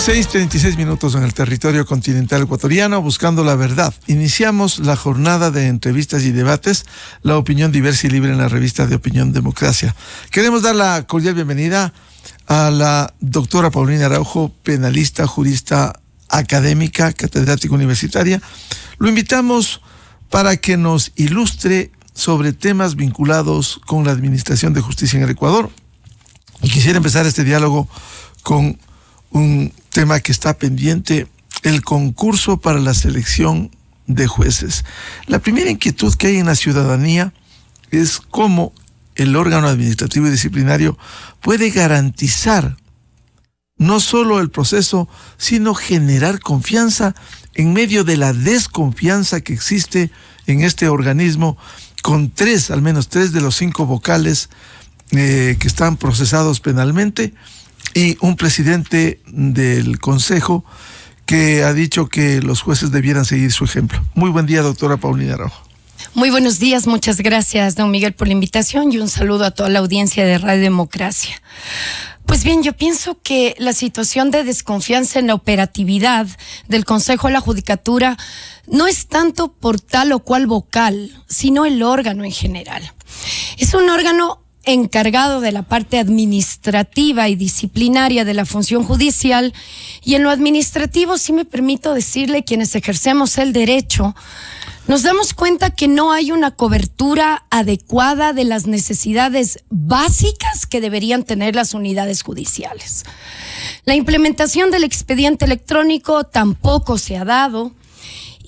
6:36 en el territorio continental ecuatoriano, buscando la verdad. Iniciamos la jornada de entrevistas y debates, la opinión diversa y libre en la revista de Opinión Democracia. Queremos dar la cordial bienvenida a la doctora Paulina Araujo, penalista, jurista académica, catedrática universitaria. Lo invitamos para que nos ilustre sobre temas vinculados con la administración de justicia en el Ecuador. Y quisiera empezar este diálogo con un tema que está pendiente, el concurso para la selección de jueces. La primera inquietud que hay en la ciudadanía es cómo el órgano administrativo y disciplinario puede garantizar no solo el proceso, sino generar confianza en medio de la desconfianza que existe en este organismo, con al menos tres de los 5 vocales que están procesados penalmente, y un presidente del Consejo que ha dicho que los jueces debieran seguir su ejemplo. Muy buen día, doctora Paulina Araujo. Muy buenos días, muchas gracias, don Miguel, por la invitación y un saludo a toda la audiencia de Radio Democracia. Pues bien, yo pienso que la situación de desconfianza en la operatividad del Consejo de la Judicatura no es tanto por tal o cual vocal, sino el órgano en general. Es un órgano encargado de la parte administrativa y disciplinaria de la función judicial, y en lo administrativo, sí me permito decirle, quienes ejercemos el derecho, nos damos cuenta que no hay una cobertura adecuada de las necesidades básicas que deberían tener las unidades judiciales. La implementación del expediente electrónico tampoco se ha dado.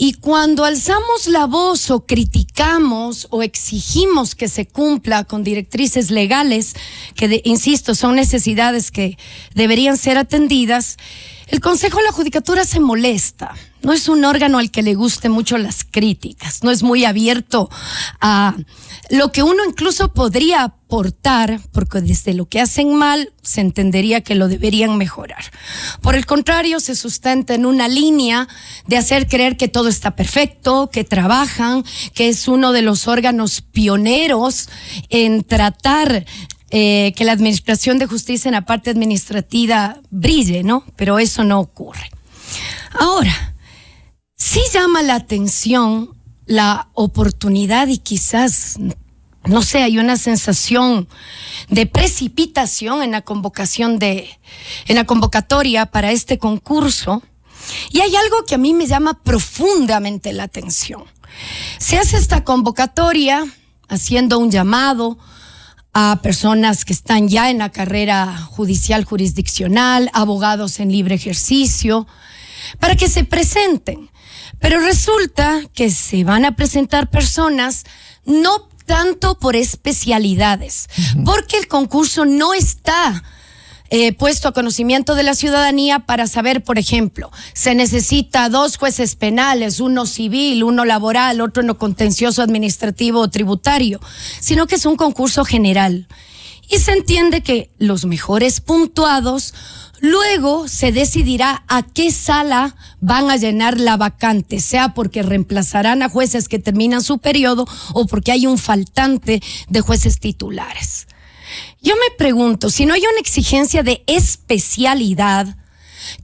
Y cuando alzamos la voz o criticamos o exigimos que se cumpla con directrices legales, que insisto, son necesidades que deberían ser atendidas, el Consejo de la Judicatura se molesta. No es un órgano al que le guste mucho las críticas, no es muy abierto a lo que uno incluso podría aportar, porque desde lo que hacen mal se entendería que lo deberían mejorar. Por el contrario, se sustenta en una línea de hacer creer que todo está perfecto, que trabajan, que es uno de los órganos pioneros en tratar que la administración de justicia en la parte administrativa brille, ¿no? Pero eso no ocurre. Ahora, sí llama la atención la oportunidad y quizás, no sé, hay una sensación de precipitación en la convocatoria para este concurso, y hay algo que a mí me llama profundamente la atención. Se hace esta convocatoria haciendo un llamado a personas que están ya en la carrera judicial jurisdiccional, abogados en libre ejercicio, para que se presenten. Pero resulta que se van a presentar personas no tanto por especialidades, porque el concurso no está puesto a conocimiento de la ciudadanía para saber, por ejemplo, se necesita 2 jueces penales, uno civil, uno laboral, otro no contencioso administrativo o tributario, sino que es un concurso general. Y se entiende que los mejores puntuados luego se decidirá a qué sala van a llenar la vacante, sea porque reemplazarán a jueces que terminan su periodo o porque hay un faltante de jueces titulares. Yo me pregunto, si no hay una exigencia de especialidad,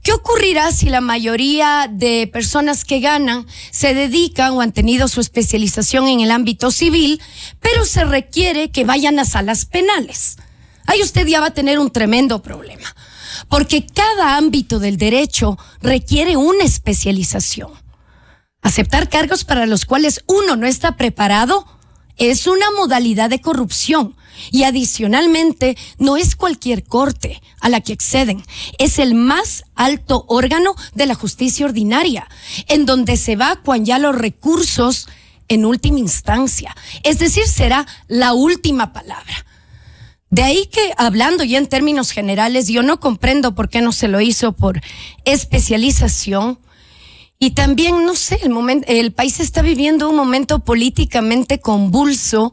¿qué ocurrirá si la mayoría de personas que ganan se dedican o han tenido su especialización en el ámbito civil, pero se requiere que vayan a salas penales? Ahí usted ya va a tener un tremendo problema, porque cada ámbito del derecho requiere una especialización. Aceptar cargos para los cuales uno no está preparado es una modalidad de corrupción, y adicionalmente no es cualquier corte a la que acceden, es el más alto órgano de la justicia ordinaria, en donde se evacuan ya los recursos en última instancia, es decir, será la última palabra. De ahí que, hablando ya en términos generales, yo no comprendo por qué no se lo hizo por especialización. Y también, no sé, el país está viviendo un momento políticamente convulso.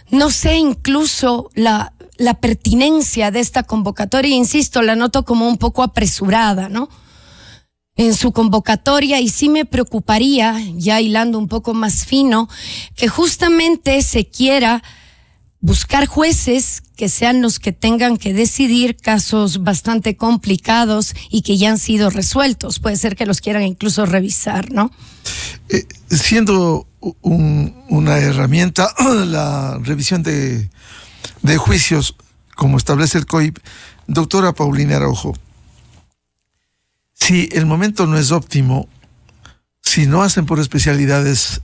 No sé incluso la pertinencia de esta convocatoria. Insisto, la noto como un poco apresurada, ¿no? En su convocatoria, y sí me preocuparía, ya hilando un poco más fino, que justamente se quiera buscar jueces que sean los que tengan que decidir casos bastante complicados y que ya han sido resueltos. Puede ser que los quieran incluso revisar, ¿no? Siendo una herramienta, la revisión de juicios, como establece el COIP, doctora Paulina Araujo, si el momento no es óptimo, si no hacen por especialidades,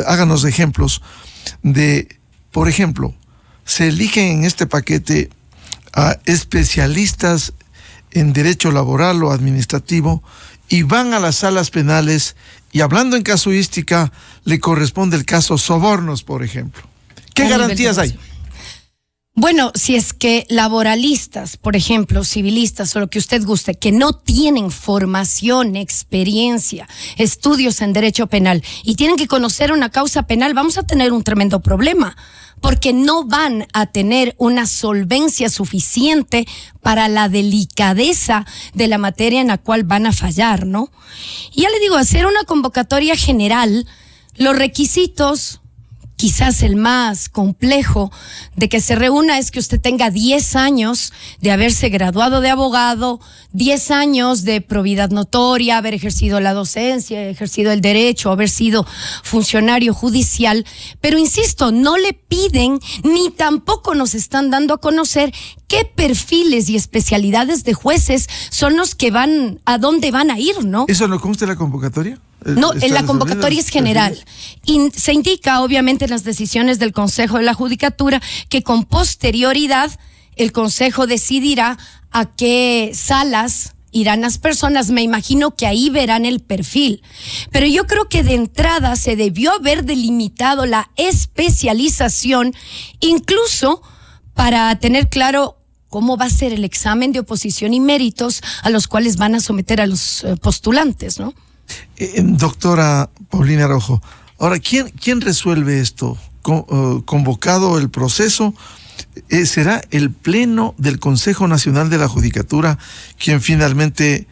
háganos ejemplos de, por ejemplo, se eligen en este paquete a especialistas en derecho laboral o administrativo y van a las salas penales y, hablando en casuística, le corresponde el caso sobornos, por ejemplo. ¿Qué garantías hay? Bueno, si es que laboralistas, por ejemplo, civilistas o lo que usted guste, que no tienen formación, experiencia, estudios en derecho penal y tienen que conocer una causa penal, vamos a tener un tremendo problema, porque no van a tener una solvencia suficiente para la delicadeza de la materia en la cual van a fallar, ¿no? Y ya le digo, hacer una convocatoria general, los requisitos, quizás el más complejo de que se reúna es que usted tenga 10 años de haberse graduado de abogado, 10 años de probidad notoria, haber ejercido la docencia, ejercido el derecho, haber sido funcionario judicial. Pero insisto, no le piden ni tampoco nos están dando a conocer qué perfiles y especialidades de jueces son los que van, a dónde van a ir, ¿no? ¿Eso no consta en la convocatoria? No, en la convocatoria es general. Y se indica, obviamente, en las decisiones del Consejo de la Judicatura que con posterioridad el Consejo decidirá a qué salas irán las personas. Me imagino que ahí verán el perfil. Pero yo creo que de entrada se debió haber delimitado la especialización, incluso para tener claro cómo va a ser el examen de oposición y méritos a los cuales van a someter a los postulantes, ¿no? Doctora Paulina Araujo, ahora, ¿quién resuelve esto? ¿Convocado el proceso? ¿Será el Pleno del Consejo Nacional de la Judicatura quien finalmente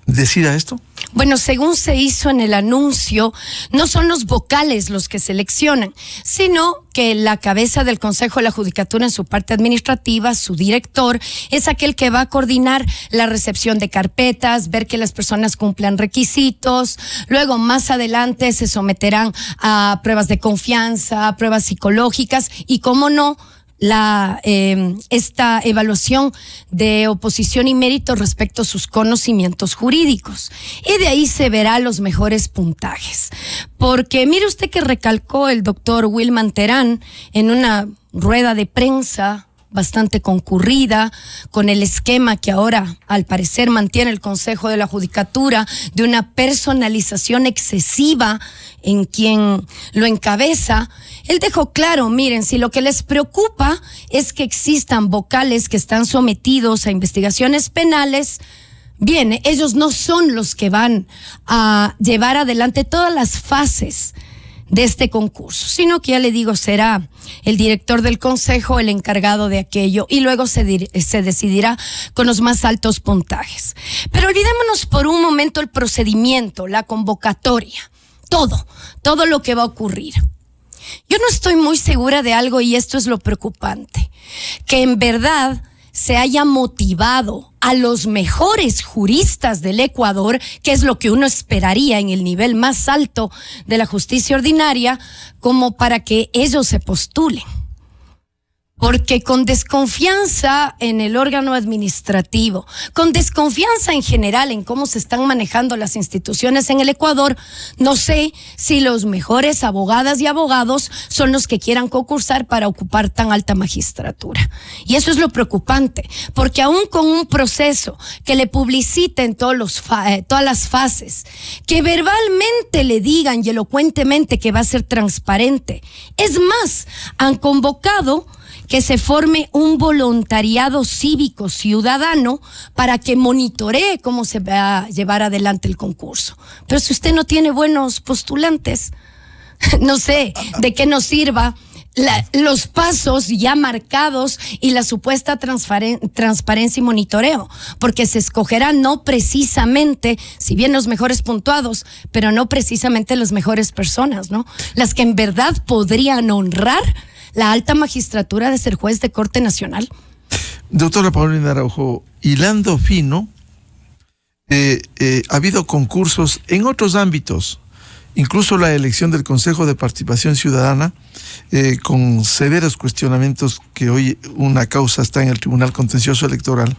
decida esto? Bueno, según se hizo en el anuncio, no son los vocales los que seleccionan, sino que la cabeza del Consejo de la Judicatura en su parte administrativa, su director, es aquel que va a coordinar la recepción de carpetas, ver que las personas cumplan requisitos, luego más adelante se someterán a pruebas de confianza, a pruebas psicológicas y, cómo no, esta evaluación de oposición y mérito respecto a sus conocimientos jurídicos. Y de ahí se verá los mejores puntajes. Porque mire usted que recalcó el doctor Wilman Terán en una rueda de prensa bastante concurrida, con el esquema que ahora al parecer mantiene el Consejo de la Judicatura de una personalización excesiva en quien lo encabeza. Él dejó claro, miren, si lo que les preocupa es que existan vocales que están sometidos a investigaciones penales, bien, ellos no son los que van a llevar adelante todas las fases de este concurso, sino que, ya le digo, será el director del consejo el encargado de aquello y luego se decidirá con los más altos puntajes. Pero olvidémonos por un momento el procedimiento, la convocatoria, todo lo que va a ocurrir. Yo no estoy muy segura de algo, y esto es lo preocupante, que en verdad se haya motivado a los mejores juristas del Ecuador, que es lo que uno esperaría en el nivel más alto de la justicia ordinaria, como para que ellos se postulen. Porque con desconfianza en el órgano administrativo, con desconfianza en general en cómo se están manejando las instituciones en el Ecuador, no sé si los mejores abogadas y abogados son los que quieran concursar para ocupar tan alta magistratura. Y eso es lo preocupante, porque aún con un proceso que le publiciten todas las fases, que verbalmente le digan y elocuentemente que va a ser transparente, es más, han convocado que se forme un voluntariado cívico ciudadano para que monitoree cómo se va a llevar adelante el concurso. Pero si usted no tiene buenos postulantes, no sé de qué nos sirva los pasos ya marcados y la supuesta transparencia y monitoreo, porque se escogerán no precisamente, si bien los mejores puntuados, pero no precisamente las mejores personas, ¿no? Las que en verdad podrían honrar la alta magistratura de ser juez de Corte Nacional. Doctora Paulina Araujo, hilando fino, ha habido concursos en otros ámbitos, incluso la elección del Consejo de Participación Ciudadana, con severos cuestionamientos que hoy una causa está en el Tribunal Contencioso Electoral.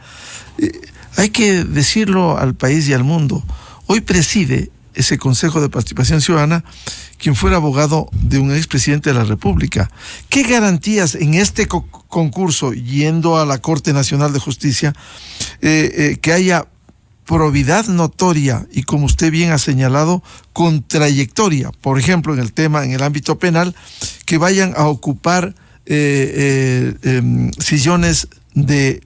Hay que decirlo al país y al mundo. Hoy preside ese Consejo de Participación Ciudadana quien fuera abogado de un expresidente de la República. ¿Qué garantías en este concurso, yendo a la Corte Nacional de Justicia, que haya probidad notoria y, como usted bien ha señalado, con trayectoria, por ejemplo, en el ámbito penal, que vayan a ocupar sillones de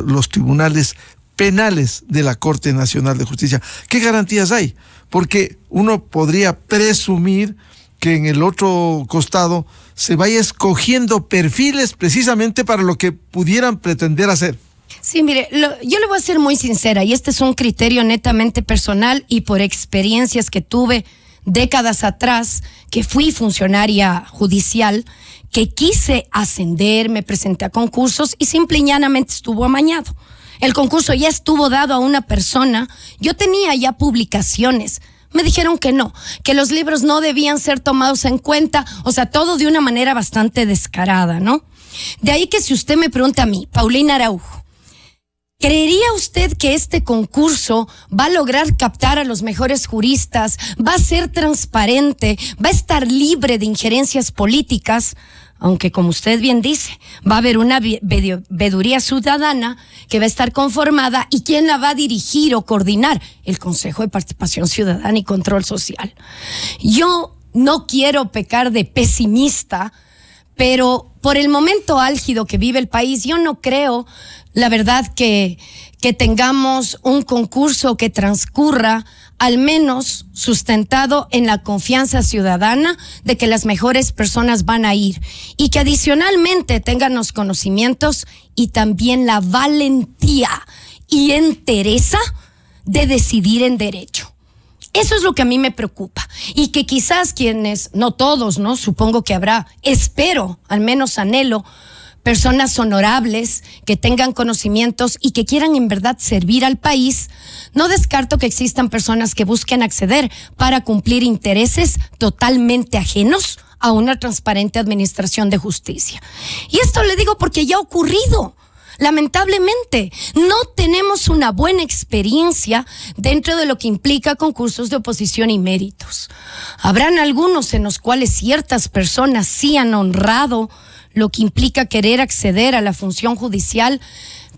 los tribunales penales de la Corte Nacional de Justicia? ¿Qué garantías hay? Porque uno podría presumir que en el otro costado se vaya escogiendo perfiles precisamente para lo que pudieran pretender hacer. Sí, mire, yo le voy a ser muy sincera, y este es un criterio netamente personal y por experiencias que tuve décadas atrás, que fui funcionaria judicial, que quise ascender, me presenté a concursos y simple y llanamente estuvo amañado. El concurso ya estuvo dado a una persona, yo tenía ya publicaciones, me dijeron que no, que los libros no debían ser tomados en cuenta, o sea, todo de una manera bastante descarada, ¿no? De ahí que si usted me pregunta a mí, Paulina Araujo, ¿creería usted que este concurso va a lograr captar a los mejores juristas, va a ser transparente, va a estar libre de injerencias políticas? Aunque, como usted bien dice, va a haber una veeduría ciudadana que va a estar conformada, y ¿quién la va a dirigir o coordinar? El Consejo de Participación Ciudadana y Control Social. Yo no quiero pecar de pesimista, pero por el momento álgido que vive el país, yo no creo, la verdad, que tengamos un concurso que transcurra al menos sustentado en la confianza ciudadana de que las mejores personas van a ir, y que adicionalmente tengan los conocimientos y también la valentía y entereza de decidir en derecho. Eso es lo que a mí me preocupa, y que quizás quienes, no todos, ¿no? Supongo que habrá, espero, al menos anhelo, personas honorables que tengan conocimientos y que quieran en verdad servir al país. No descarto que existan personas que busquen acceder para cumplir intereses totalmente ajenos a una transparente administración de justicia. Y esto le digo porque ya ha ocurrido. Lamentablemente, no tenemos una buena experiencia dentro de lo que implica concursos de oposición y méritos. Habrán algunos en los cuales ciertas personas sí han honrado lo que implica querer acceder a la función judicial,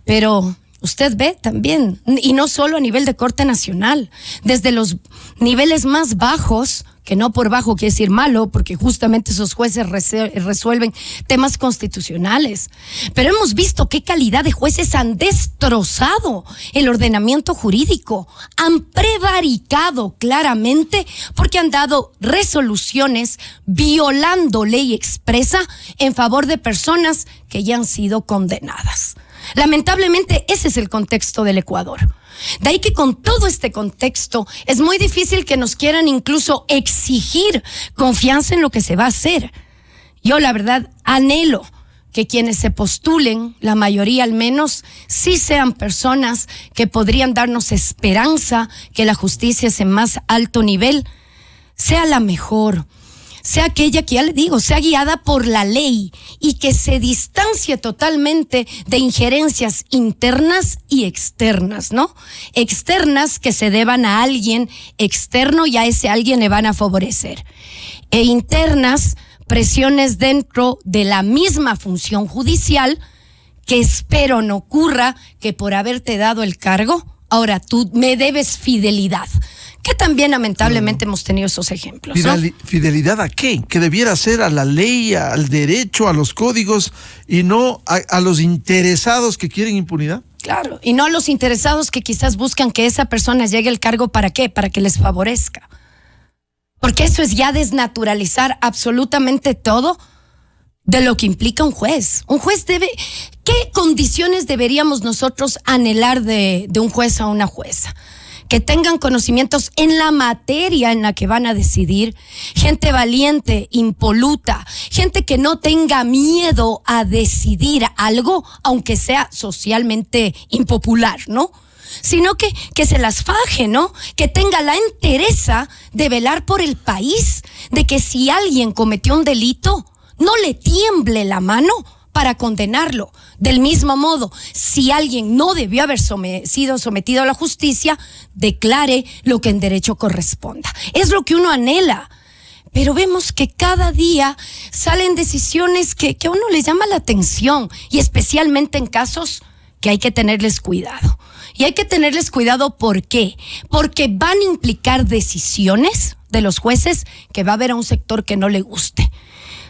pero usted ve también, y no solo a nivel de Corte Nacional, desde los niveles más bajos, que no por bajo quiere decir malo, porque justamente esos jueces resuelven temas constitucionales. Pero hemos visto qué calidad de jueces han destrozado el ordenamiento jurídico, han prevaricado claramente porque han dado resoluciones violando ley expresa en favor de personas que ya han sido condenadas. Lamentablemente, ese es el contexto del Ecuador. De ahí que con todo este contexto es muy difícil que nos quieran incluso exigir confianza en lo que se va a hacer. Yo, la verdad, anhelo que quienes se postulen, la mayoría al menos, sí sean personas que podrían darnos esperanza que la justicia es en más alto nivel, sea la mejor, sea aquella que ya le digo, sea guiada por la ley y que se distancie totalmente de injerencias internas y externas, ¿no? Externas que se deban a alguien externo y a ese alguien le van a favorecer. E internas, presiones dentro de la misma función judicial, que espero no ocurra que por haberte dado el cargo, ahora tú me debes fidelidad. Que también lamentablemente hemos tenido esos ejemplos, ¿no? ¿Fidelidad a qué? Que debiera ser a la ley, al derecho, a los códigos, y no a los interesados que quieren impunidad. Claro, y no a los interesados que quizás buscan que esa persona llegue al cargo. ¿Para qué? Para que les favorezca. Porque eso es ya desnaturalizar absolutamente todo de lo que implica un juez. Un juez debe... ¿Qué condiciones deberíamos nosotros anhelar de un juez o una jueza? que tengan conocimientos en la materia en la que van a decidir, gente valiente, impoluta, gente que no tenga miedo a decidir algo, aunque sea socialmente impopular, ¿no? Sino que se las faje, ¿no? Que tenga la entereza de velar por el país, de que si alguien cometió un delito, no le tiemble la mano para condenarlo. Del mismo modo, si alguien no debió haber sido sometido a la justicia, declare lo que en derecho corresponda. Es lo que uno anhela. Pero vemos que cada día salen decisiones que a uno le llama la atención, y especialmente en casos que hay que tenerles cuidado. Y hay que tenerles cuidado, ¿por qué? Porque van a implicar decisiones de los jueces que va a haber a un sector que no le guste.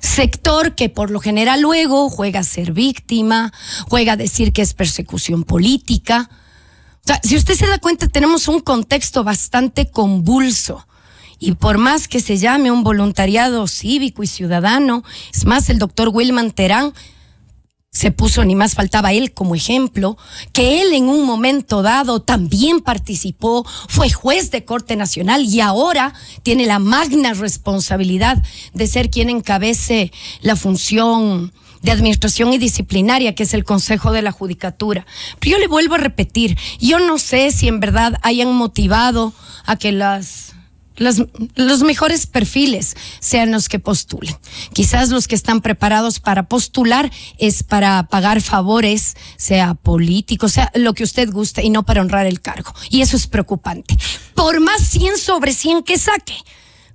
Sector que por lo general luego juega a ser víctima, juega a decir que es persecución política. O sea, si usted se da cuenta, tenemos un contexto bastante convulso. Y por más que se llame un voluntariado cívico y ciudadano, es más, el doctor Wilman Terán se puso, ni más faltaba él como ejemplo, que él en un momento dado también participó, fue juez de Corte Nacional y ahora tiene la magna responsabilidad de ser quien encabece la función de administración y disciplinaria, que es el Consejo de la Judicatura. Pero yo le vuelvo a repetir, yo no sé si en verdad hayan motivado a que los mejores perfiles sean los que postulen. Quizás los que están preparados para postular es para pagar favores, sea político, sea lo que usted guste, y no para honrar el cargo. Y eso es preocupante. Por más 100 sobre 100 que saque,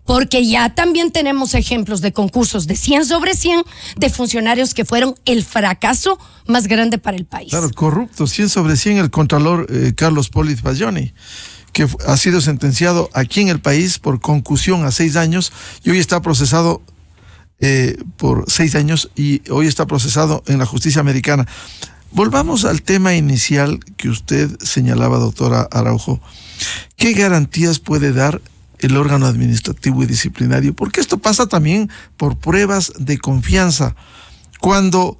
porque ya también tenemos ejemplos de concursos de 100 sobre 100 de funcionarios que fueron el fracaso más grande para el país. Claro, corrupto, 100 sobre 100 el contralor Carlos Polit Bayoni, que ha sido sentenciado aquí en el país por concusión a 6 años y hoy está procesado por 6 años y hoy está procesado en la justicia americana. Volvamos al tema inicial que usted señalaba, doctora Araujo. ¿Qué garantías puede dar el órgano administrativo y disciplinario? Porque esto pasa también por pruebas de confianza. Cuando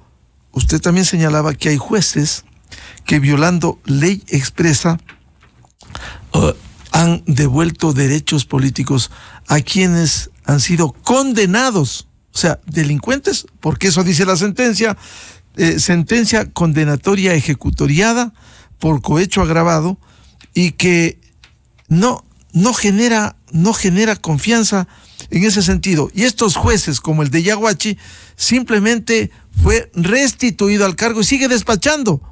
usted también señalaba que hay jueces que, violando ley expresa, han devuelto derechos políticos a quienes han sido condenados, o sea, delincuentes, porque eso dice la sentencia, sentencia condenatoria ejecutoriada por cohecho agravado, y que no genera confianza en ese sentido. Y estos jueces, como el de Yaguachi, simplemente fue restituido al cargo y sigue despachando.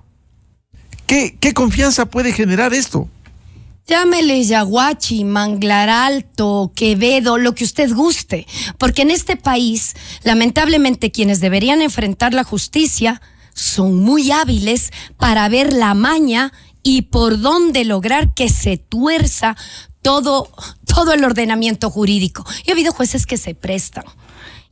¿Qué confianza puede generar esto? Llámele Yaguachi, Manglar Alto, Quevedo, lo que usted guste, porque en este país, lamentablemente, quienes deberían enfrentar la justicia son muy hábiles para ver la maña y por dónde lograr que se tuerza todo el ordenamiento jurídico. Y ha habido jueces que se prestan.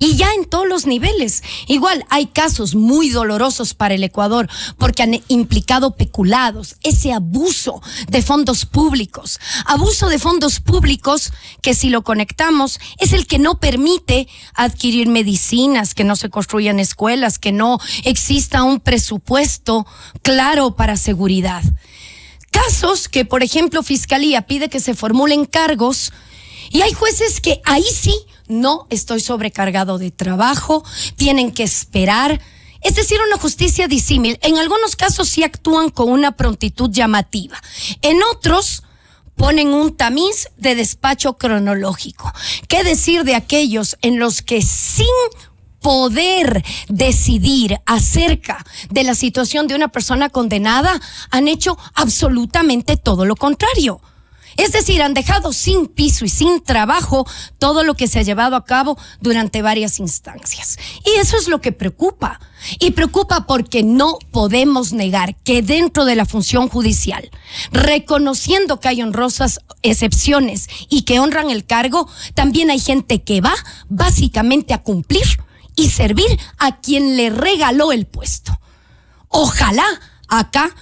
Y ya en todos los niveles. Igual hay casos muy dolorosos para el Ecuador porque han implicado peculados, ese abuso de fondos públicos. Abuso de fondos públicos que, si lo conectamos, es el que no permite adquirir medicinas, que no se construyan escuelas, que no exista un presupuesto claro para seguridad. Casos que, por ejemplo, Fiscalía pide que se formulen cargos y hay jueces que ahí sí, no, estoy sobrecargado de trabajo, tienen que esperar. Es decir, una justicia disímil. En algunos casos sí actúan con una prontitud llamativa. En otros ponen un tamiz de despacho cronológico. ¿Qué decir de aquellos en los que sin poder decidir acerca de la situación de una persona condenada han hecho absolutamente todo lo contrario? Es decir, han dejado sin piso y sin trabajo todo lo que se ha llevado a cabo durante varias instancias. Y eso es lo que preocupa. Y preocupa porque no podemos negar que dentro de la función judicial, reconociendo que hay honrosas excepciones y que honran el cargo, también hay gente que va básicamente a cumplir y servir a quien le regaló el puesto. Ojalá acá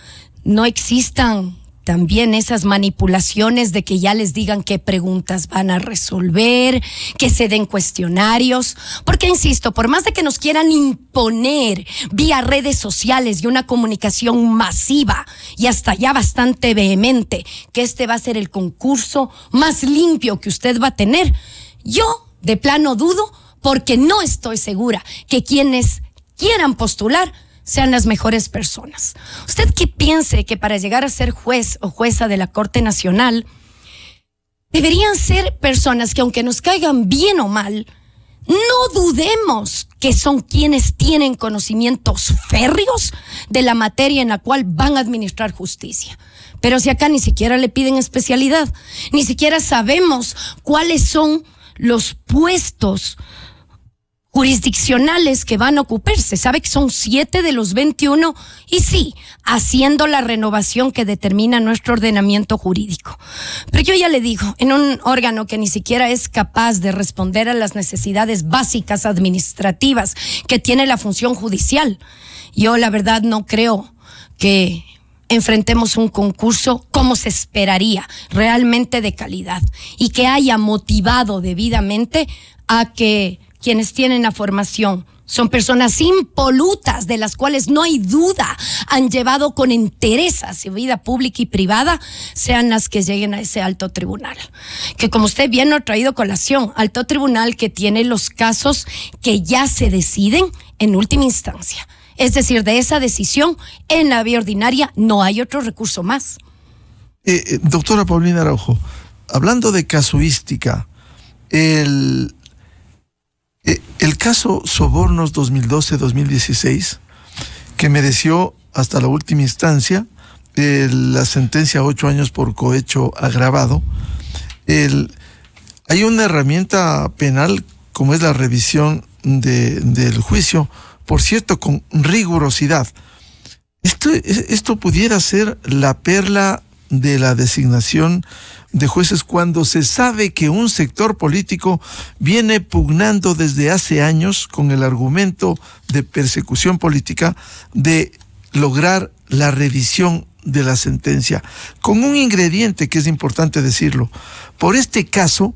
no existan también esas manipulaciones de que ya les digan qué preguntas van a resolver, que se den cuestionarios, porque insisto, por más de que nos quieran imponer vía redes sociales y una comunicación masiva y hasta ya bastante vehemente, que este va a ser el concurso más limpio que usted va a tener, yo de plano dudo, porque no estoy segura que quienes quieran postular sean las mejores personas. ¿Usted qué piense que para llegar a ser juez o jueza de la Corte Nacional deberían ser personas que, aunque nos caigan bien o mal, no dudemos que son quienes tienen conocimientos férreos de la materia en la cual van a administrar justicia? Pero si acá ni siquiera le piden especialidad, ni siquiera sabemos cuáles son los puestos jurisdiccionales que van a ocuparse. Sabe que son 7 de los 21 y sí, haciendo la renovación que determina nuestro ordenamiento jurídico. Pero yo ya le digo, en un órgano que ni siquiera es capaz de responder a las necesidades básicas administrativas que tiene la función judicial, yo la verdad no creo que enfrentemos un concurso como se esperaría, realmente de calidad, y que haya motivado debidamente a que quienes tienen la formación son personas impolutas, de las cuales no hay duda han llevado con entereza su vida pública y privada, sean las que lleguen a ese alto tribunal. Que, como usted bien lo ha traído a colación, alto tribunal que tiene los casos que ya se deciden en última instancia. Es decir, de esa decisión en la vía ordinaria no hay otro recurso más. Doctora Paulina Araujo, hablando de casuística, el caso Sobornos 2012-2016, que mereció hasta la última instancia la sentencia a 8 años por cohecho agravado, hay una herramienta penal como es la revisión del juicio, por cierto, con rigurosidad. Esto pudiera ser la perla de la designación de jueces cuando se sabe que un sector político viene pugnando desde hace años con el argumento de persecución política de lograr la revisión de la sentencia, con un ingrediente que es importante decirlo. Por este caso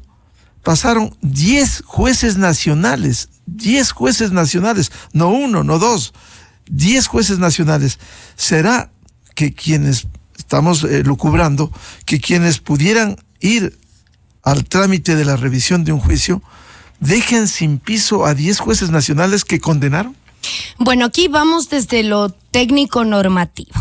pasaron 10 jueces nacionales, no uno, no dos, 10 jueces nacionales. ¿Será que quienes estamos lucubrando, que quienes pudieran ir al trámite de la revisión de un juicio dejen sin piso a 10 jueces nacionales que condenaron? Bueno, aquí vamos desde lo técnico normativo.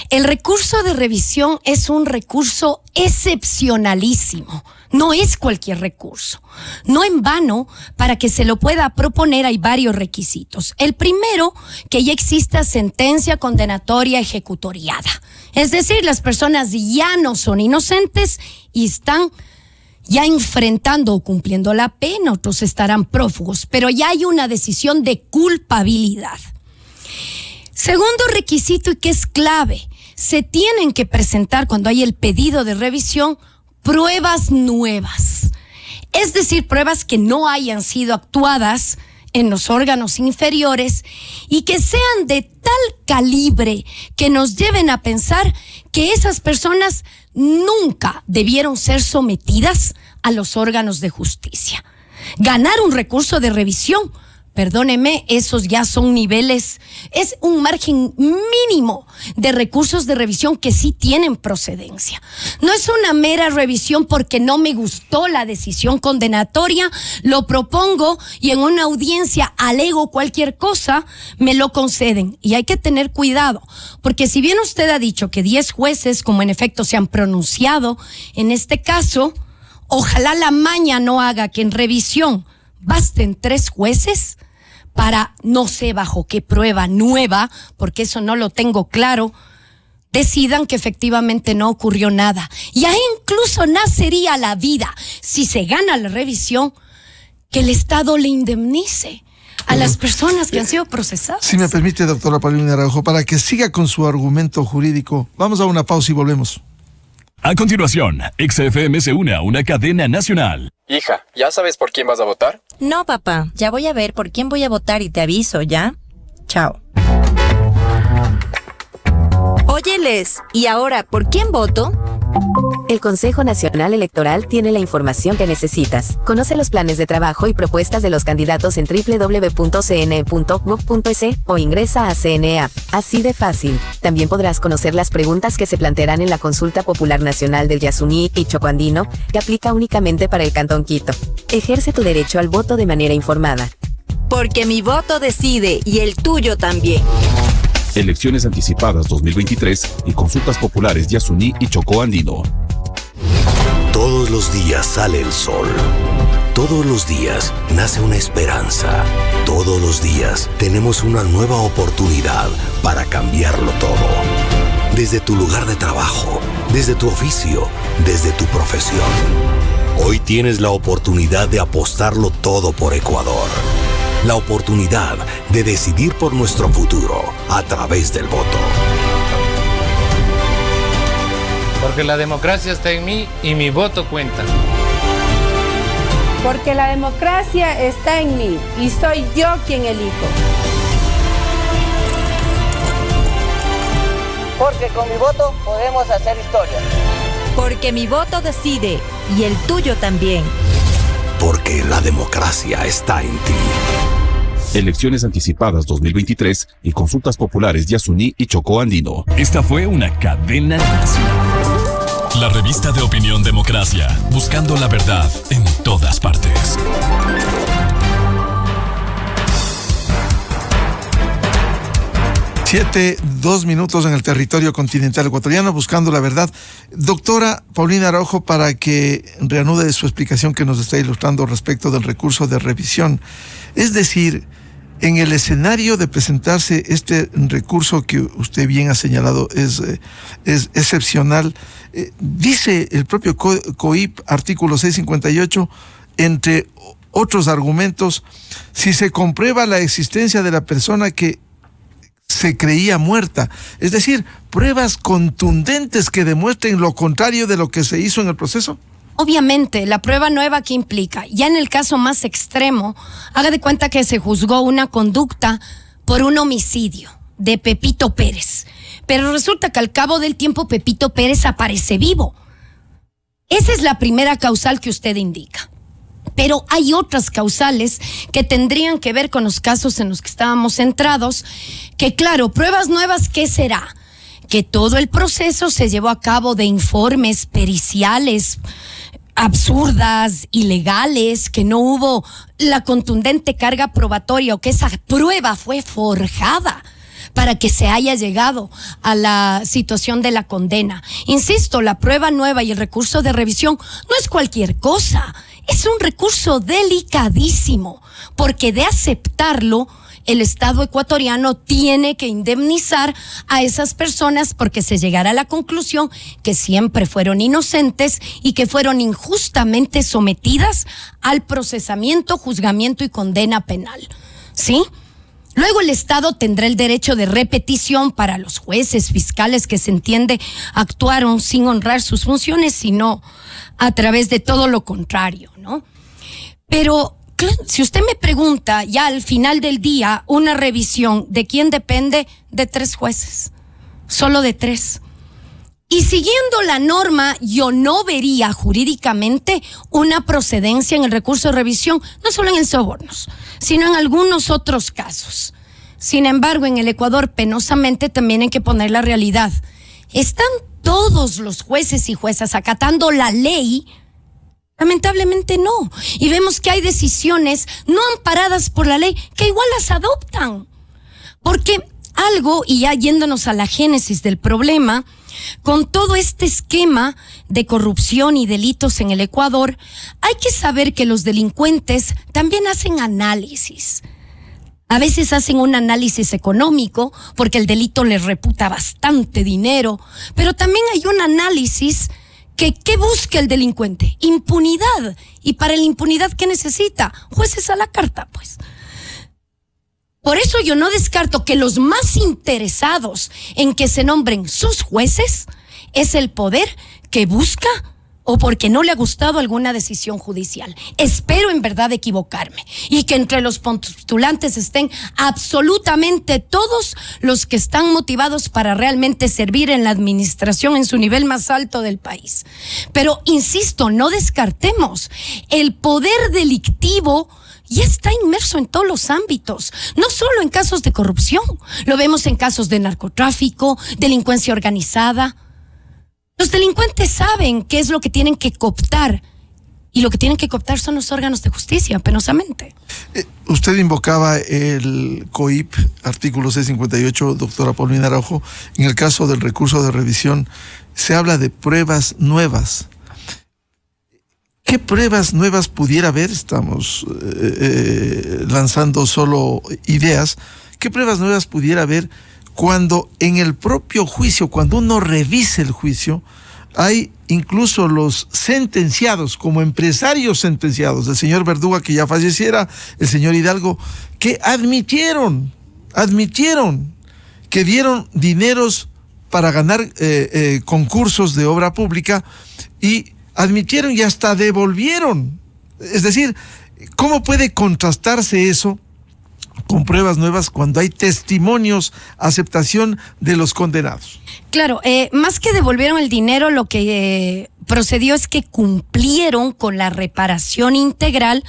El recurso de revisión es un recurso excepcionalísimo. No es cualquier recurso. No en vano, para que se lo pueda proponer hay varios requisitos. El primero, que ya exista sentencia condenatoria ejecutoriada. Es decir, las personas ya no son inocentes y están ya enfrentando o cumpliendo la pena, otros estarán prófugos, pero ya hay una decisión de culpabilidad. Segundo requisito, y que es clave, se tienen que presentar cuando hay el pedido de revisión pruebas nuevas, es decir, pruebas que no hayan sido actuadas en los órganos inferiores y que sean de tal calibre que nos lleven a pensar que esas personas nunca debieron ser sometidas a los órganos de justicia. Ganar un recurso de revisión, perdóneme, esos ya son niveles, es un margen mínimo de recursos de revisión que sí tienen procedencia. No es una mera revisión porque no me gustó la decisión condenatoria, lo propongo y en una audiencia alego cualquier cosa, me lo conceden. Y hay que tener cuidado, porque si bien usted ha dicho que 10 jueces, como en efecto se han pronunciado en este caso, ojalá la maña no haga que en revisión basten 3 jueces para no sé bajo qué prueba nueva, porque eso no lo tengo claro, decidan que efectivamente no ocurrió nada. Y ahí incluso nacería la vida, si se gana la revisión, que el Estado le indemnice a las personas que han sido procesadas. Si me permite, doctora Paulina Araujo, para que siga con su argumento jurídico, vamos a una pausa y volvemos. A continuación, XFM se une a una cadena nacional. Hija, ¿ya sabes por quién vas a votar? No, papá. Ya voy a ver por quién voy a votar y te aviso, ¿ya? Chao. Oye, papeles. ¿Y ahora por quién voto? El Consejo Nacional Electoral tiene la información que necesitas. Conoce los planes de trabajo y propuestas de los candidatos en www.cne.gov.es o ingresa a CNE App. Así de fácil. También podrás conocer las preguntas que se plantearán en la Consulta Popular Nacional del Yasuní y Chocoandino, que aplica únicamente para el Cantón Quito. Ejerce tu derecho al voto de manera informada. Porque mi voto decide y el tuyo también. Elecciones anticipadas 2023 y consultas populares Yasuní y Chocó Andino. Todos los días sale el sol. Todos los días nace una esperanza. Todos los días tenemos una nueva oportunidad para cambiarlo todo. Desde tu lugar de trabajo, desde tu oficio, desde tu profesión. Hoy tienes la oportunidad de apostarlo todo por Ecuador. La oportunidad de decidir por nuestro futuro a través del voto. Porque la democracia está en mí y mi voto cuenta. Porque la democracia está en mí y soy yo quien elijo. Porque con mi voto podemos hacer historia. Porque mi voto decide y el tuyo también. Porque la democracia está en ti. Elecciones anticipadas 2023 y consultas populares Yasuní y Chocó Andino. Esta fue una cadena nacional. La revista de opinión Democracia, buscando la verdad en todas partes. Siete, 2 minutos en el territorio continental ecuatoriano, buscando la verdad. Doctora Paulina Araujo, para que reanude su explicación que nos está ilustrando respecto del recurso de revisión. Es decir, en el escenario de presentarse este recurso que usted bien ha señalado es excepcional, dice el propio COIP, artículo 658, entre otros argumentos, si se comprueba la existencia de la persona que se creía muerta, es decir, pruebas contundentes que demuestren lo contrario de lo que se hizo en el proceso. Obviamente, la prueba nueva que implica, ya en el caso más extremo, haga de cuenta que se juzgó una conducta por un homicidio de Pepito Pérez, pero resulta que al cabo del tiempo Pepito Pérez aparece vivo. Esa es la primera causal que usted indica. Pero hay otras causales que tendrían que ver con los casos en los que estábamos centrados, que claro, pruebas nuevas, ¿qué será? Que todo el proceso se llevó a cabo de informes periciales absurdas, ilegales, que no hubo la contundente carga probatoria o que esa prueba fue forjada para que se haya llegado a la situación de la condena. Insisto, la prueba nueva y el recurso de revisión no es cualquier cosa. Es un recurso delicadísimo, porque de aceptarlo, el Estado ecuatoriano tiene que indemnizar a esas personas porque se llegará a la conclusión que siempre fueron inocentes y que fueron injustamente sometidas al procesamiento, juzgamiento y condena penal. ¿Sí? Luego el Estado tendrá el derecho de repetición para los jueces, fiscales que se entiende actuaron sin honrar sus funciones, sino a través de todo lo contrario, ¿no? Pero si usted me pregunta, ya al final del día, una revisión, ¿de quién depende? De 3 jueces, solo de 3. Y siguiendo la norma, yo no vería jurídicamente una procedencia en el recurso de revisión, no solo en el sobornos, sino en algunos otros casos. Sin embargo, en el Ecuador, penosamente, también hay que poner la realidad. ¿Están todos los jueces y juezas acatando la ley? Lamentablemente no. Y vemos que hay decisiones no amparadas por la ley que igual las adoptan. Porque algo, y ya yéndonos a la génesis del problema, con todo este esquema de corrupción y delitos en el Ecuador, hay que saber que los delincuentes también hacen análisis. A veces hacen un análisis económico porque el delito les reputa bastante dinero, pero también hay un análisis ¿qué busca el delincuente? Impunidad. Y para la impunidad, ¿qué necesita? Jueces a la carta, pues. Por eso yo no descarto que los más interesados en que se nombren sus jueces es el poder que busca o porque no le ha gustado alguna decisión judicial. Espero en verdad equivocarme y que entre los postulantes estén absolutamente todos los que están motivados para realmente servir en la administración en su nivel más alto del país. Pero, insisto, no descartemos, el poder delictivo ya está inmerso en todos los ámbitos, no solo en casos de corrupción, lo vemos en casos de narcotráfico, delincuencia organizada. Los delincuentes saben qué es lo que tienen que cooptar, y lo que tienen que cooptar son los órganos de justicia, penosamente. Usted invocaba el COIP, artículo 658, doctora Paulina Araujo. En el caso del recurso de revisión, se habla de pruebas nuevas. ¿Qué pruebas nuevas pudiera haber? Estamos lanzando solo ideas. ¿Qué pruebas nuevas pudiera haber cuando en el propio juicio, cuando uno revise el juicio, hay incluso los sentenciados, como empresarios sentenciados, el señor Verduga, que ya falleciera, el señor Hidalgo, que admitieron que dieron dineros para ganar concursos de obra pública, y admitieron y hasta devolvieron? Es decir, ¿cómo puede contrastarse eso con pruebas nuevas cuando hay testimonios, aceptación de los condenados? Claro, más que devolvieron el dinero, lo que procedió es que cumplieron con la reparación integral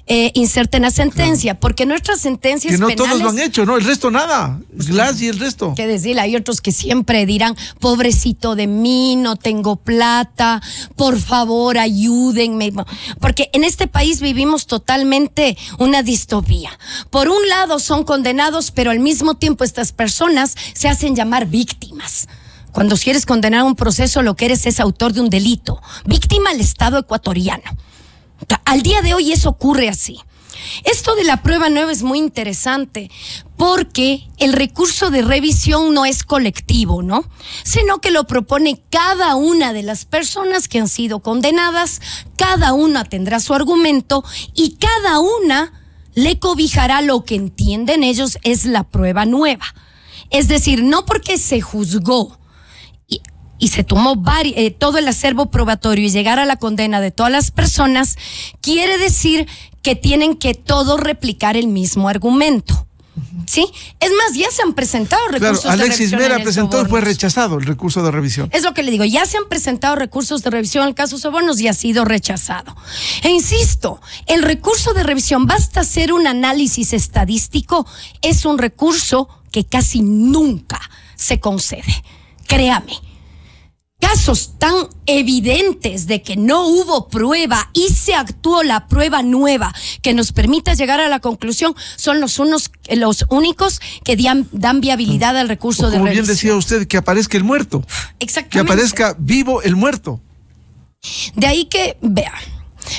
inserta en la sentencia, claro, porque nuestras sentencias penales... Que no todos lo han hecho, ¿no? El resto nada, Glass y el resto. ¿Qué decir? Hay otros que siempre dirán, pobrecito de mí, no tengo plata, por favor ayúdenme, porque en este país vivimos totalmente una distopía. Por un lado son condenados, pero al mismo tiempo estas personas se hacen llamar víctimas. Cuando si eres condenado a un proceso, lo que eres es autor de un delito. Víctima al Estado ecuatoriano. Al día de hoy eso ocurre así. Esto de la prueba nueva es muy interesante porque el recurso de revisión no es colectivo, ¿no? Sino que lo propone cada una de las personas que han sido condenadas, cada una tendrá su argumento y cada una le cobijará lo que entienden ellos es la prueba nueva. Es decir, no porque se juzgó y se tomó todo el acervo probatorio y llegar a la condena de todas las personas, quiere decir que tienen que todos replicar el mismo argumento. ¿Sí? Es más, ya se han presentado recursos de revisión. Alexis Mera presentó y fue rechazado el recurso de revisión. Es lo que le digo, ya se han presentado recursos de revisión en el caso Sobornos y ha sido rechazado. E insisto, el recurso de revisión, basta hacer un análisis estadístico, es un recurso que casi nunca se concede. Créame. Casos tan evidentes de que no hubo prueba y se actuó la prueba nueva que nos permita llegar a la conclusión son los únicos que dan viabilidad al recurso de revisión. Como bien decía usted, que aparezca el muerto. Exactamente. Que aparezca vivo el muerto. De ahí que, vea,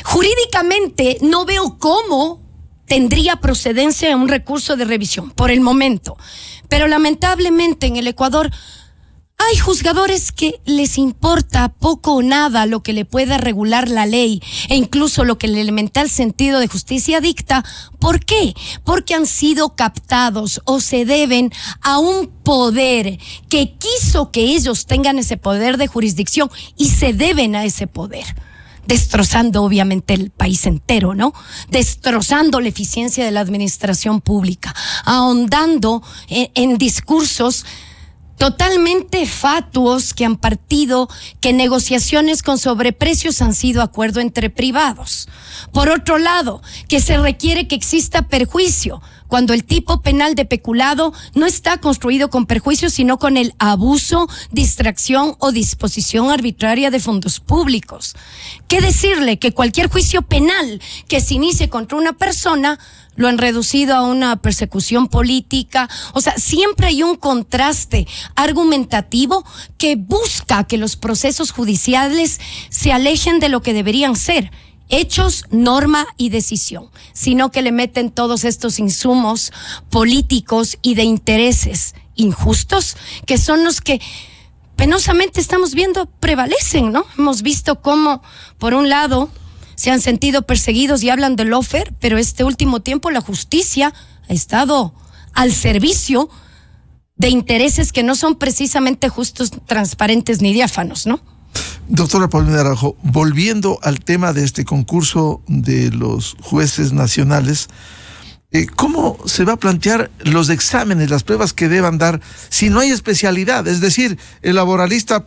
jurídicamente no veo cómo tendría procedencia un recurso de revisión por el momento. Pero lamentablemente en el Ecuador hay juzgadores que les importa poco o nada lo que le pueda regular la ley e incluso lo que el elemental sentido de justicia dicta. ¿Por qué? Porque han sido captados o se deben a un poder que quiso que ellos tengan ese poder de jurisdicción y se deben a ese poder. Destrozando obviamente el país entero, ¿no? Destrozando la eficiencia de la administración pública, ahondando en discursos totalmente fatuos que han partido que negociaciones con sobreprecios han sido acuerdo entre privados. Por otro lado, que se requiere que exista perjuicio, cuando el tipo penal de peculado no está construido con perjuicio, sino con el abuso, distracción o disposición arbitraria de fondos públicos. ¿Qué decirle? Que cualquier juicio penal que se inicie contra una persona lo han reducido a una persecución política. O sea, siempre hay un contraste argumentativo que busca que los procesos judiciales se alejen de lo que deberían ser hechos, norma y decisión, sino que le meten todos estos insumos políticos y de intereses injustos, que son los que penosamente estamos viendo prevalecen, ¿no? Hemos visto cómo, por un lado, se han sentido perseguidos y hablan de lawfare, pero este último tiempo la justicia ha estado al servicio de intereses que no son precisamente justos, transparentes ni diáfanos, ¿no? Doctora Paulina Araujo, volviendo al tema de este concurso de los jueces nacionales, ¿cómo se va a plantear los exámenes, las pruebas que deban dar si no hay especialidad? Es decir, el laboralista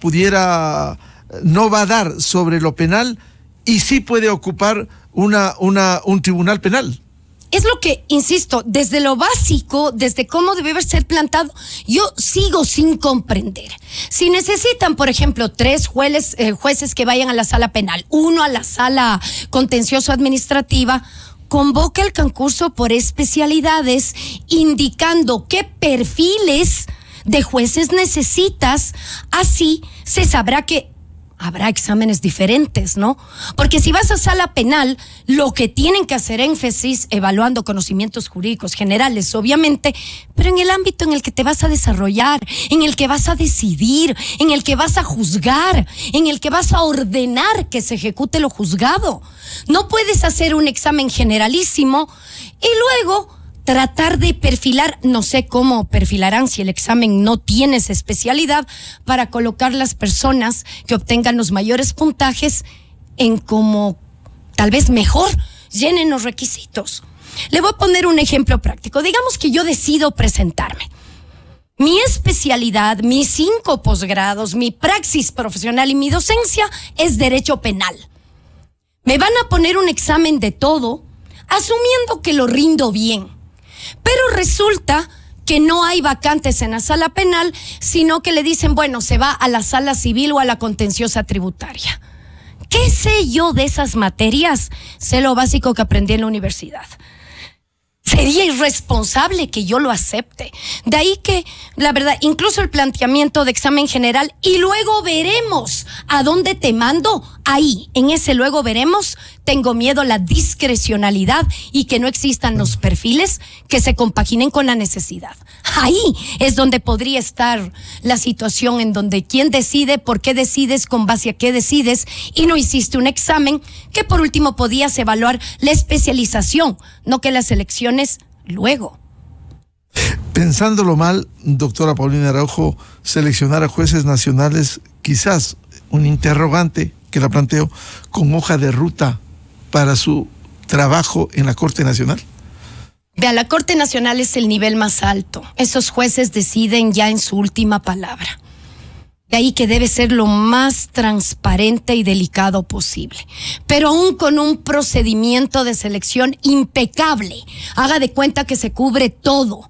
no va a dar sobre lo penal y sí puede ocupar un tribunal penal. Es lo que, insisto, desde lo básico, desde cómo debe ser plantado, yo sigo sin comprender. Si necesitan, por ejemplo, 3 jueces que vayan a la sala penal, 1 a la sala contencioso administrativa, convoca el concurso por especialidades, indicando qué perfiles de jueces necesitas, así se sabrá que habrá exámenes diferentes, ¿no? Porque si vas a sala penal, lo que tienen que hacer énfasis, evaluando conocimientos jurídicos generales, obviamente, pero en el ámbito en el que te vas a desarrollar, en el que vas a decidir, en el que vas a juzgar, en el que vas a ordenar que se ejecute lo juzgado. No puedes hacer un examen generalísimo y luego tratar de perfilar, no sé cómo perfilarán si el examen no tiene esa especialidad, para colocar las personas que obtengan los mayores puntajes en como tal vez mejor llenen los requisitos. Le voy a poner un ejemplo práctico. Digamos que yo decido presentarme. Mi especialidad, mis 5 posgrados, mi praxis profesional y mi docencia es derecho penal. Me van a poner un examen de todo, asumiendo que lo rindo bien. Pero resulta que no hay vacantes en la sala penal, sino que le dicen, bueno, se va a la sala civil o a la contenciosa tributaria. ¿Qué sé yo de esas materias? Sé lo básico que aprendí en la universidad. Sería irresponsable que yo lo acepte. De ahí que, la verdad, incluso el planteamiento de examen general y luego veremos a dónde te mando, ahí, en ese luego veremos, tengo miedo a la discrecionalidad y que no existan los perfiles que se compaginen con la necesidad. Ahí es donde podría estar la situación en donde quién decide, por qué decides, con base a qué decides, y no hiciste un examen que por último podías evaluar la especialización, no que las elecciones luego. Pensándolo mal, doctora Paulina Araujo, seleccionar a jueces nacionales, quizás un interrogante que la planteo, con hoja de ruta para su trabajo en la Corte Nacional. Vea, la Corte Nacional es el nivel más alto. Esos jueces deciden ya en su última palabra. De ahí que debe ser lo más transparente y delicado posible. Pero aún con un procedimiento de selección impecable. Haga de cuenta que se cubre todo.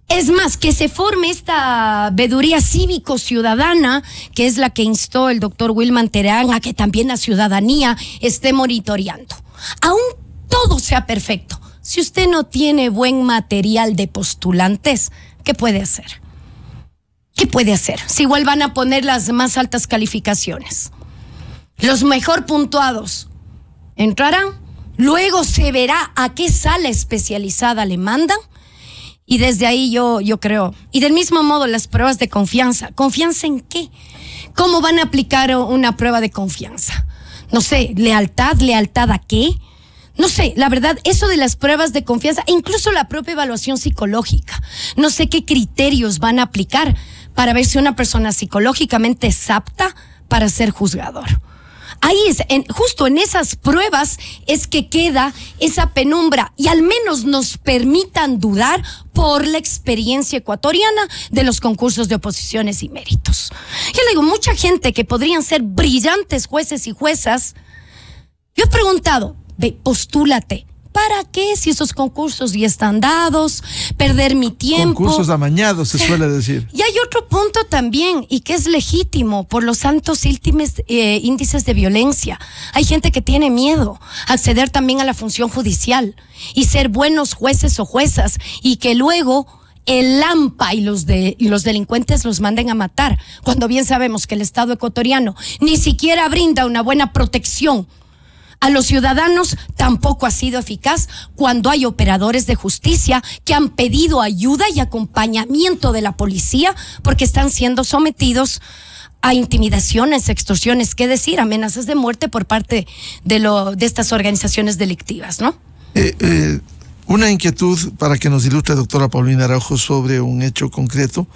Es más, que se forme esta veeduría cívico-ciudadana, que es la que instó el doctor Wilman Terán a que también la ciudadanía esté monitoreando. Aún todo sea perfecto. Si usted no tiene buen material de postulantes, ¿qué puede hacer? ¿Qué puede hacer? Si igual van a poner las más altas calificaciones. Los mejor puntuados entrarán, luego se verá a qué sala especializada le mandan, y desde ahí yo creo. Y del mismo modo las pruebas de confianza. ¿Confianza en qué? ¿Cómo van a aplicar una prueba de confianza? No sé, ¿lealtad a qué? No sé, la verdad, eso de las pruebas de confianza, e incluso la propia evaluación psicológica. No sé qué criterios van a aplicar para ver si una persona psicológicamente es apta para ser juzgador. Ahí es, justo en esas pruebas es que queda esa penumbra, y al menos nos permitan dudar por la experiencia ecuatoriana de los concursos de oposiciones y méritos. Yo le digo, mucha gente que podrían ser brillantes jueces y juezas, yo he preguntado, postúlate. ¿Para qué si esos concursos ya están dados? Perder mi tiempo. Concursos amañados, se suele decir. Y hay otro punto también, y que es legítimo, por los altos índices de violencia. Hay gente que tiene miedo a acceder también a la función judicial y ser buenos jueces o juezas, y que luego el AMPA y los delincuentes los manden a matar, cuando bien sabemos que el Estado ecuatoriano ni siquiera brinda una buena protección a los ciudadanos, tampoco ha sido eficaz cuando hay operadores de justicia que han pedido ayuda y acompañamiento de la policía porque están siendo sometidos a intimidaciones, extorsiones, qué decir, amenazas de muerte por parte de estas organizaciones delictivas, ¿no? Una inquietud para que nos ilustre, doctora Paulina Araujo, sobre un hecho concreto.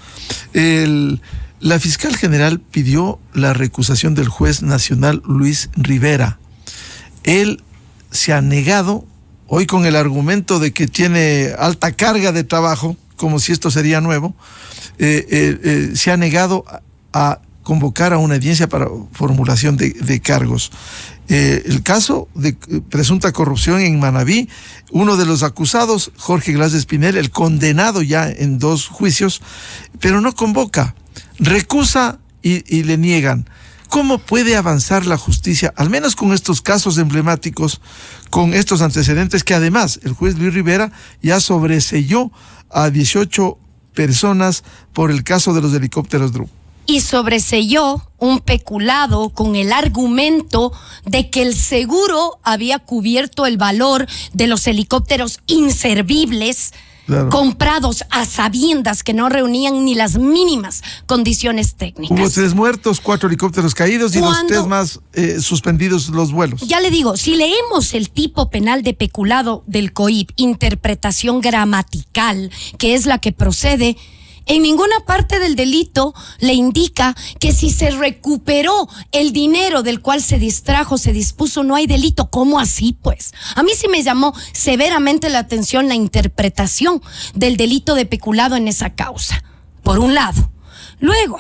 La fiscal general pidió la recusación del juez nacional Luis Rivera. Él se ha negado, hoy con el argumento de que tiene alta carga de trabajo, como si esto sería nuevo, se ha negado a convocar a una audiencia para formulación de cargos. El caso de presunta corrupción en Manabí, uno de los acusados, Jorge Glass de Espinel, el condenado ya en 2 juicios, pero no convoca, recusa y le niegan. ¿Cómo puede avanzar la justicia, al menos con estos casos emblemáticos, con estos antecedentes que además el juez Luis Rivera ya sobreseyó a 18 personas por el caso de los helicópteros Dru? Y sobreseyó un peculado con el argumento de que el seguro había cubierto el valor de los helicópteros inservibles, claro, comprados a sabiendas que no reunían ni las mínimas condiciones técnicas. Hubo 3 muertos, 4 helicópteros caídos y los 3 más suspendidos los vuelos. Ya le digo, si leemos el tipo penal de peculado del COIP, interpretación gramatical, que es la que procede, en ninguna parte del delito le indica que si se recuperó el dinero del cual se distrajo, se dispuso, no hay delito. ¿Cómo así, pues? A mí sí me llamó severamente la atención la interpretación del delito de peculado en esa causa, por un lado. Luego,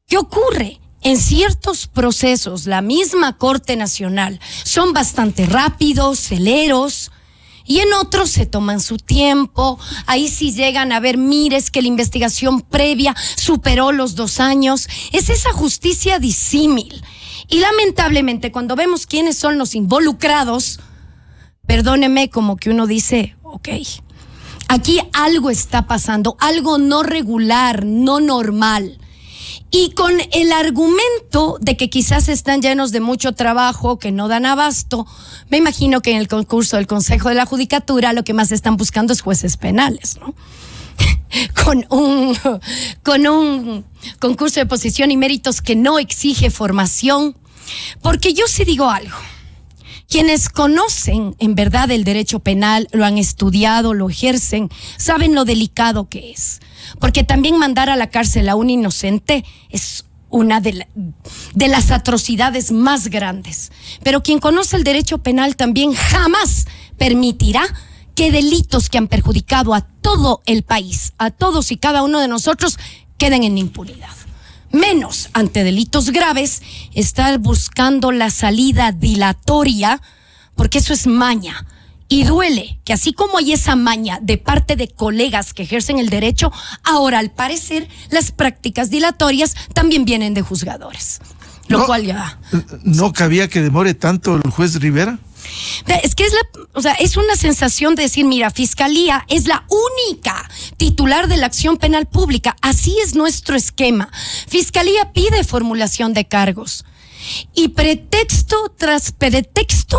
¿qué ocurre? En ciertos procesos, la misma Corte Nacional son bastante rápidos, celeros, y en otros se toman su tiempo. Ahí sí llegan a ver, mires que la investigación previa superó los 2 años. Es esa justicia disímil. Y lamentablemente cuando vemos quiénes son los involucrados, perdóneme, como que uno dice, ok, aquí algo está pasando, algo no regular, no normal. Y con el argumento de que quizás están llenos de mucho trabajo, que no dan abasto, me imagino que en el concurso del Consejo de la Judicatura lo que más están buscando es jueces penales, ¿no? Con un concurso de posición y méritos que no exige formación. Porque yo sí digo algo. Quienes conocen en verdad el derecho penal, lo han estudiado, lo ejercen, saben lo delicado que es. Porque también mandar a la cárcel a un inocente es una de las atrocidades más grandes. Pero quien conoce el derecho penal también jamás permitirá que delitos que han perjudicado a todo el país, a todos y cada uno de nosotros, queden en impunidad. Menos ante delitos graves, estar buscando la salida dilatoria, porque eso es maña. Y duele que así como hay esa maña de parte de colegas que ejercen el derecho, ahora al parecer las prácticas dilatorias también vienen de juzgadores. Lo cual ya... ¿No cabía que demore tanto el juez Rivera? Es que es una sensación de decir, mira, Fiscalía es la única titular de la acción penal pública. Así es nuestro esquema. Fiscalía pide formulación de cargos. Y pretexto tras pretexto,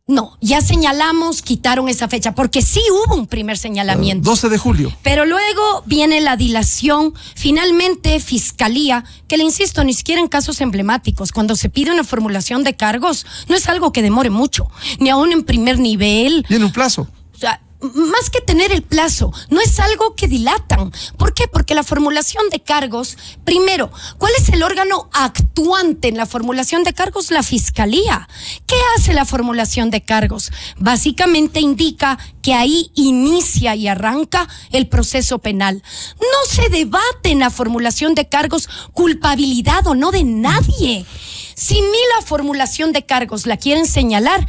no, ya señalamos, quitaron esa fecha, porque sí hubo un primer señalamiento. 12 de julio. Pero luego viene la dilación. Finalmente, Fiscalía, que le insisto, ni siquiera en casos emblemáticos, cuando se pide una formulación de cargos, no es algo que demore mucho, ni aún en primer nivel. Tiene un plazo. O sea, más que tener el plazo, no es algo que dilatan. ¿Por qué? Porque la formulación de cargos, primero, ¿cuál es el órgano actuante en la formulación de cargos? La Fiscalía. ¿Qué hace la formulación de cargos? Básicamente indica que ahí inicia y arranca el proceso penal. No se debate en la formulación de cargos culpabilidad o no de nadie. Si ni la formulación de cargos la quieren señalar,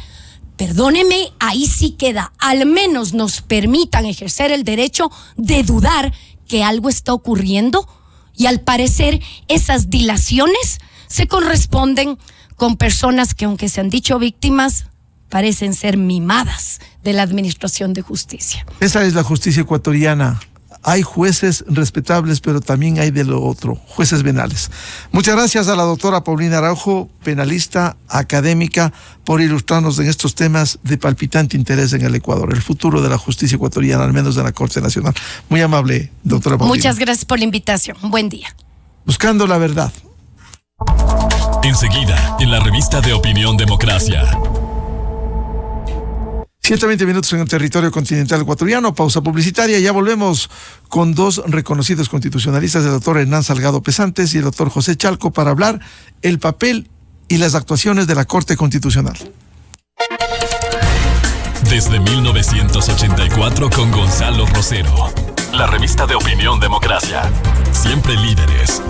perdóneme, ahí sí queda. Al menos nos permitan ejercer el derecho de dudar que algo está ocurriendo, y al parecer esas dilaciones se corresponden con personas que, aunque se han dicho víctimas, parecen ser mimadas de la administración de justicia. Esa es la justicia ecuatoriana. Hay jueces respetables, pero también hay de lo otro, jueces venales. Muchas gracias a la doctora Paulina Araujo, penalista, académica, por ilustrarnos en estos temas de palpitante interés en el Ecuador, el futuro de la justicia ecuatoriana, al menos de la Corte Nacional. Muy amable, doctora Paulina. Muchas gracias por la invitación. Buen día. Buscando la verdad. Enseguida, en la revista de Opinión Democracia. 7:20 minutos en el territorio continental ecuatoriano, pausa publicitaria. Ya volvemos con dos reconocidos constitucionalistas, el doctor Hernán Salgado Pesantes y el doctor José Chalco, para hablar el papel y las actuaciones de la Corte Constitucional. Desde 1984 con Gonzalo Rosero. La revista de Opinión Democracia. Siempre líderes.